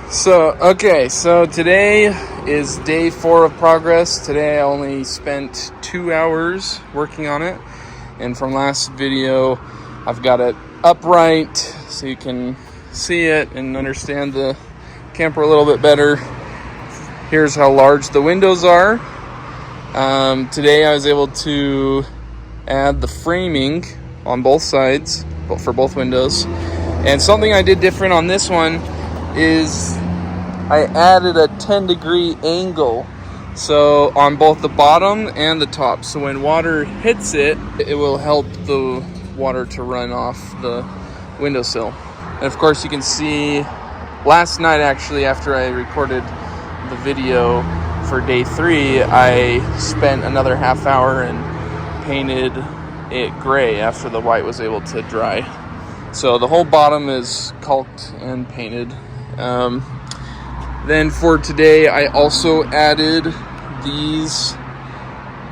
So today is day 4 of progress. Today I only spent 2 hours working on it, and from last video I've got it upright so you can see it and understand the camper a little bit better. Here's how large the windows are. Today I was able to add the framing on both sides for both windows, and something I did different on this one is I added a 10-degree angle, so on both the bottom and the top, so when water hits it, it will help the water to run off the windowsill. And of course you can see last night, actually, after I recorded the video for day 3, I spent another half hour and painted it gray after the white was able to dry. So the whole bottom is caulked and painted. Then for today, I also added these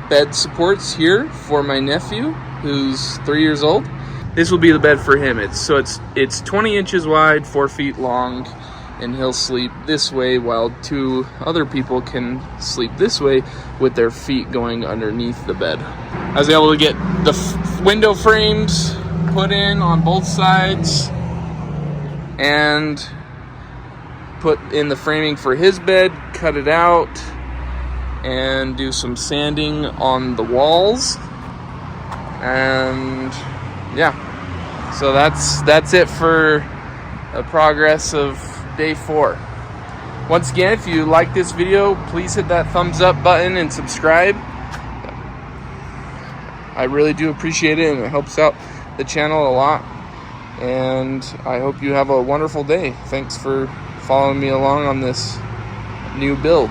bed supports here for my nephew, who's 3 years old. This will be the bed for him. It's 20 inches wide, 4 feet long, and he'll sleep this way while 2 other people can sleep this way with their feet going underneath the bed. I was able to get the window frames put in on both sides and put in the framing for his bed, cut it out, and do some sanding on the walls. And yeah, so that's it for the progress of day 4. Once again, if you like this video, please hit that thumbs up button and subscribe. I really do appreciate it, and it helps out the channel a lot. And I hope you have a wonderful day. Thanks for following me along on this new build.